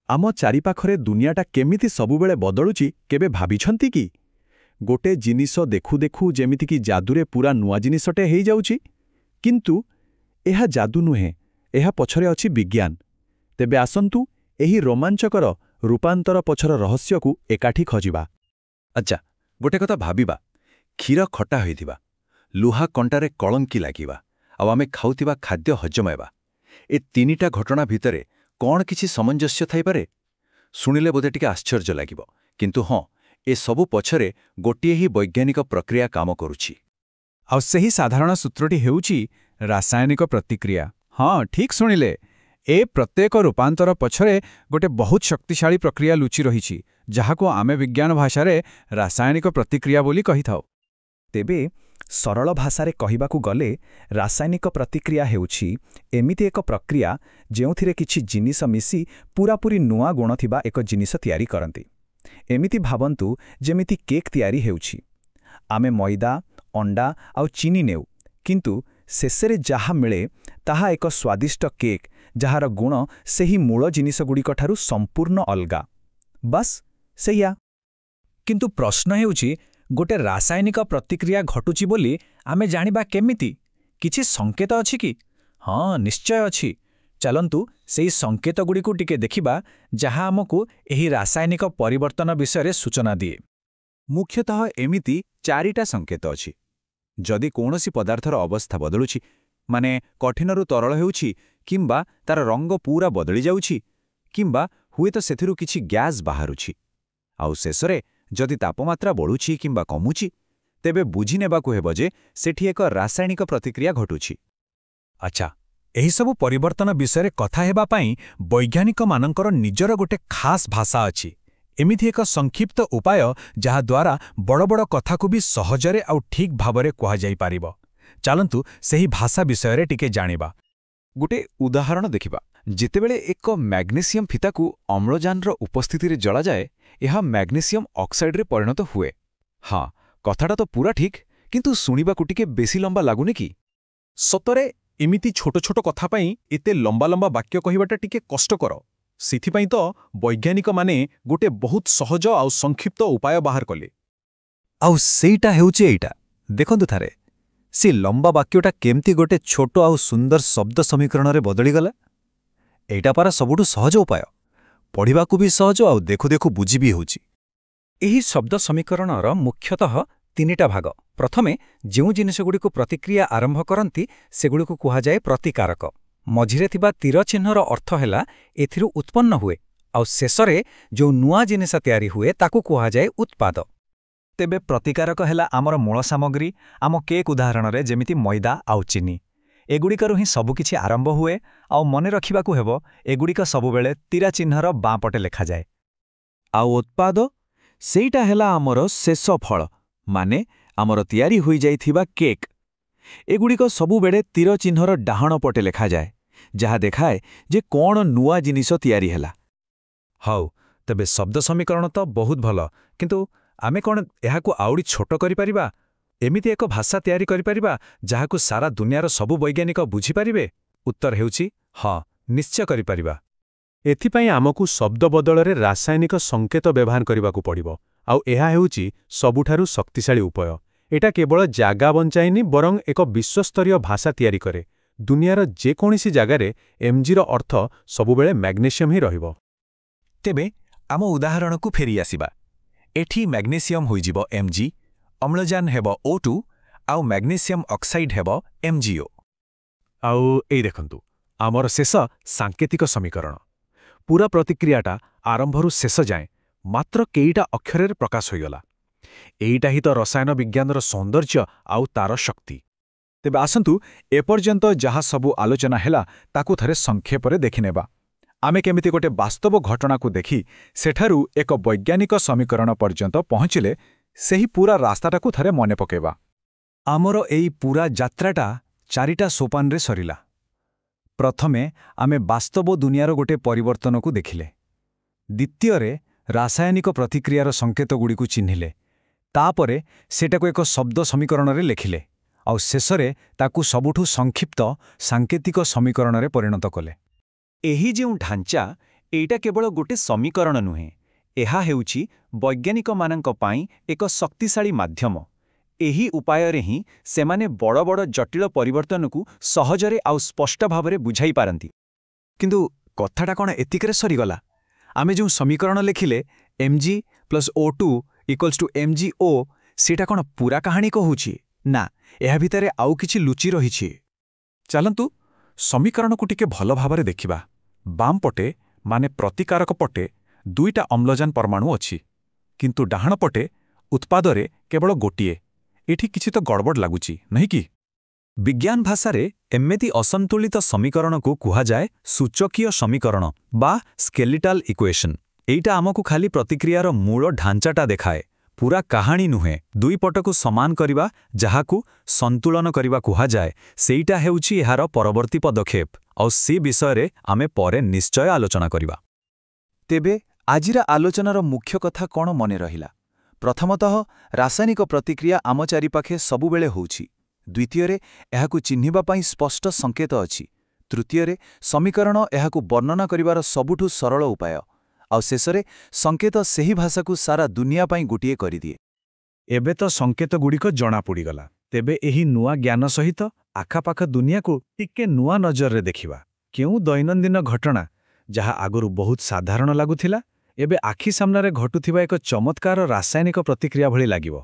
आम चारिपाखरे दुनियाटा केमिति सबुबेले बदलुची केबे भाबिछंती कि गोटे जिनिस देखु देखु जेमितिकी जादुरे पूरा नुआ जिनिसटे हेई जाउची किंतु एहा जादू नुहे एहा पछरे अछि विज्ञान। तेबे आसंतु एही रोमांचकर रूपांतर पछर रहस्यकू एकाठी खजिबा। अच्छा गोटे कथा भाबिबा क्षीर खटा होइथिबा लुहा कंटारे कलंकी लागिबा आउ आमे खाउथिबा खाद्य हजम हेबा ए तीनिटा घटना भितरे कौन किछि सामंजस्य थाइपारे शुणिले बोधे टिके आश्चर्य लागिबो किंतु हाँ ए सबु पछरे गोटिए ही वैज्ञानिक प्रक्रिया काम करुछि। आउ सही साधारण सूत्रटी हेउछि रासायनिक प्रतिक्रिया। हाँ ठीक शुणिले ए प्रत्येक रूपांतर पछरे गोटे बहुत शक्तिशाली प्रक्रिया लुचि रहिछि जाहाको आमे विज्ञान भाषारे रासायनिक प्रतिक्रिया बोली कहिथाउ। तेबे सरल भाषारे कहिबाकू गले रासायनिक प्रतिक्रिया हेउछि एमिति एक प्रक्रिया जेउथिरे किछि जिनिस मिसी पूरापूरी नुआ गुण थिबा एक जिनिस तयारी करंती। एमिति भाबंतु जेमिति केक तयारी हेउछि आमे मैदा अंडा आउ चीनी नेउ किंतु शेषरे जहा मिले ताहा एक स्वादिष्ट केक जहार गुण सेही मूल जिनिसगुड़िकठारु संपूर्ण अलगा बस सेया। किंतु प्रश्न हेउछि गोटे रासायनिक प्रतिक्रिया घटुची बोली आमे जानिबा केमिति किछि संकेत अछि कि? हाँ निश्चय अछि। चलंतु सेही संकेत गुड़िकु टिके देखिबा जहा हमकु एही रासायनिक परिवर्तन विषय सूचना दिए। मुख्यतः एमिति चारिटा संकेत अछि। जदि कौनसी पदार्थर अवस्था बदलुछि माने कठिनरु तरल हेउछि किंबा तार रंग पूरा बदली जाउछि किंबा हुए तो सेथिरु किछि गैस बाहरुछि आउ शेषरे जदि तापमात्रा बढ़ुछि किंबा कमुछि तेबे बुझी नेबाकू हेबो जे सेठी एक रासायनिक प्रतिक्रिया घटुछि। अच्छा एही सबु परिवर्तन विषय कथा हेबा पाई वैज्ञानिक मानकर निजर गोटे खास भाषा अछि। एमिति एक संक्षिप्त उपाय जहा द्वारा बड़ बड़ कथाकू भी सहजरे आउ ठीक भावरे कुहा जाई पारिबो। चलंतु सेही भाषा विषय टिके जानिबा। गोटे उदाहरण देखिबा जितेबेले एक मैग्नेशियम फिताकू अम्लजानर उपस्थिति रे जला जाए यह मैग्नेशियम ऑक्साइड रे परिणत हुए। हाँ कथाटा तो पूरा ठीक किंतु सुनिबाकू टिके बेसी लंबा लागुनी कि? सतरे एमिति छोट छोट कथा पाई एते लंबा लंबा वाक्य कहिबाटा टिके कष्टकर। सिथिपाई तो वैज्ञानिक माने गोटे बहुत सहज आउ संक्षिप्त उपाय बाहर कले। आउ सेईटा हेउचे एइटा देखंतु थारे से लंबा वाक्यटा केमती गोटे छोट आउ सुंदर शब्द समीकरण रे बदली गला। एइटा पारा सबुठु सहज उपाय पढ़िबाकू भी सहज आउ देखु देखु बुझी भी होउची। एही शब्द समीकरणर मुख्यतः तीनिटा भाग। प्रथमे जेउ जिनिसगुड़िकु प्रतिक्रिया आरंभ करंती सेगुड़िकु कुहा जाए प्रतिकारक। मझिरे थिबा तीर चिन्हर अर्थ हैला एथिरु उत्पन्न हुए आउ शेषरे जो नुआ जिनिस तयारी हुए ताकू कुहा जाए उत्पाद। तेबे प्रतिकारक हैला आमर मूल सामग्री आम केक उदाहरण रे जेमिति मैदा आउ चीनी एगुड़िकरु ही सबुकिछि आरंभ हुए आउ मने रखिबाकू हेबो एगुड़िक सबुबेले तीरा चिन्हर बाँ पटे लेखा जाए। आउ उत्पाद सेईटा हैला आमर शेष फल माने आमर तयारी होई जाइथिबा केक। एगुड़िक सबुबेले तीर चिन्हर डाहण पटे लेखा जाए जहा देखाए जे कौन नुआ जिनिस तयारी हैला। हाउ तेबे शब्द समीकरण तो बहुत भल किंतु आमे कौन एहाकू आउडी छोट करि परिबा एमिति एक भाषा तयारी करि परिबा जहाकू सारा दुनियार सबु वैज्ञानिक बुझी पारिबे? उत्तर हेउछि हाँ निश्चय करि परिबा। एथिपाई आमकू शब्द बदलरे रासायनिक संकेत व्यवहार करबाकू पड़िबो आउ एहा हेउछि सबुठारु शक्तिशाली उपाय। एटा केवल जागा बंचाइनी बरং एक विश्वस्तरीय भाषा तयारी करे। दुनियार जेकोसी जगार एमजीर अर्थ सबुबेले मैग्नेशियम ही रहिबो। तेबे आम उदाहरण को फेरी आसिबा। एठी मैग्नेशियम होइजिबो एमजी अम्लजान हेबो O2 आउ मैग्नेशियम ऑक्साइड हेबो MgO। आउ एई देखंतु आमर शेष सांकेतिक समीकरण पूरा प्रतिक्रियाटा आरंभरू शेष जाए मात्र केईटा अक्षर प्रकाश होइगला। एईटा ही तो रसायन विज्ञानर सौंदर्य आउ तार शक्ति। तेबे आसंतु एपर्यंत जहा सबु आलोचना हेला ताकू थरे संक्षेपरे देखिनेबा। आमे केमिति गोटे वास्तव घटना को देखी सेठारू एक वैज्ञानिक समीकरण पर्यंत पहुँचिले सेही पूरा रास्ताटा को थरे मने पकेबा। आमर एई पूरा यात्राटा चारिटा सोपान रे सरिला। प्रथमे आमे वास्तव दुनियार गोटे परिवर्तन को देखिले। द्वितीय रे रासायनिक प्रतिक्रियार संकेत गुड़िकु चिन्हिले। तापरे सेटाको एक शब्द समीकरण रे लेखिले आउ शेषरे ताकू सबुठु संक्षिप्त सांकेतिक समीकरण रे परिणत कले। एही जेउ ढांचा ଏଇଟା କେବଳ ଗୋଟେ ସମୀକରଣ ନୁହେଁ, ଏହା ହେଉଛି ବୈଜ୍ଞାନିକମାନଙ୍କ ପାଇଁ ଏକ ଶକ୍ତିଶାଳୀ ମାଧ୍ୟମ। ଏହି ଉପାୟରେ ହିଁ ସେମାନେ ବଡ଼ ବଡ଼ ଜଟିଳ ପରିବର୍ତ୍ତନକୁ ସହଜରେ ଆଉ ସ୍ପଷ୍ଟ ଭାବରେ ବୁଝାଇ ପାରନ୍ତି। କିନ୍ତୁ କଥାଟା କ'ଣ ଏତିକିରେ ସରିଗଲା? ଆମେ ଯେଉଁ ସମୀକରଣ ଲେଖିଲେ mg + O2 = mgO, ସେଇଟା କ'ଣ ପୂରା କାହାଣୀ କହୁଛି? ନା, ଏହା ଭିତରେ ଆଉ କିଛି ଲୁଚି ରହିଛି। ଚାଲନ୍ତୁ ସମୀକରଣକୁ ଟିକେ ଭଲ ଭାବରେ ଦେଖିବା। ବାମ୍ ପଟେ ମାନେ ପ୍ରତିକାରକ ପଟେ 2ଟା ଅମ୍ଳଜାନ ପରମାଣୁ ଅଛି, କିନ୍ତୁ ଡାହାଣ ପଟେ ଉତ୍ପାଦରେ କେବଳ ଗୋଟିଏ। ଏଠି କିଛି ତ ଗଡ଼ବଡ଼ ଲାଗୁଛି, ନାହିଁ କି? ବିଜ୍ଞାନ ଭାଷାରେ ଏମିତି ଅସନ୍ତୁଳିତ ସମୀକରଣକୁ କୁହାଯାଏ ସୂଚକୀୟ ସମୀକରଣ ବା ସ୍କେଲିଟାଲ ଇକ୍ୱେସନ୍। ଏଇଟା ଆମକୁ ଖାଲି ପ୍ରତିକ୍ରିୟାର ମୂଳ ଢାଞ୍ଚାଟା ଦେଖାଏ, ପୂରା କାହାଣୀ ନୁହେଁ। ଦୁଇ ପଟକୁ ସମାନ କରିବା, ଯାହାକୁ ସନ୍ତୁଳନ କରିବା କୁହାଯାଏ, ସେଇଟା ହେଉଛି ଏହାର ପରବର୍ତ୍ତୀ ପଦକ୍ଷେପ। ଆଉ ସେ ବିଷୟରେ ଆମେ ପରେ ନିଶ୍ଚୟ ଆଲୋଚନା କରିବା। ତେବେ ଆଜିର ଆଲୋଚନାର ମୁଖ୍ୟ କଥା କ'ଣ ମନେ ରହିଲା? ପ୍ରଥମତଃ, ରାସାୟନିକ ପ୍ରତିକ୍ରିୟା ଆମ ଚାରିପାଖେ ସବୁବେଳେ ହେଉଛି। ଦ୍ୱିତୀୟରେ, ଏହାକୁ ଚିହ୍ନିବା ପାଇଁ ସ୍ପଷ୍ଟ ସଙ୍କେତ ଅଛି। ତୃତୀୟରେ, ସମୀକରଣ ଏହାକୁ ବର୍ଣ୍ଣନା କରିବାର ସବୁଠୁ ସରଳ ଉପାୟ। ଆଉ ଶେଷରେ, ସଙ୍କେତ ସେହି ଭାଷାକୁ ସାରା ଦୁନିଆ ପାଇଁ ଗୋଟିଏ କରିଦିଏ। ଏବେ ତ ସଙ୍କେତଗୁଡ଼ିକ ଜଣାପଡ଼ିଗଲା। ତେବେ ଏହି ନୂଆ ଜ୍ଞାନ ସହିତ ଆଖାପାଖ ଦୁନିଆକୁ ଟିକେ ନୂଆ ନଜରରେ ଦେଖିବା। କେଉଁ ଦୈନନ୍ଦିନ ଘଟଣା, ଯାହା ଆଗରୁ ବହୁତ ସାଧାରଣ ଲାଗୁଥିଲା, ଏବେ ଆଖି ସାମ୍ନାରେ ଘଟୁଥିବା ଏକ ଚମତ୍କାର ରାସାୟନିକ ପ୍ରତିକ୍ରିୟା ଭଳି ଲାଗିବ।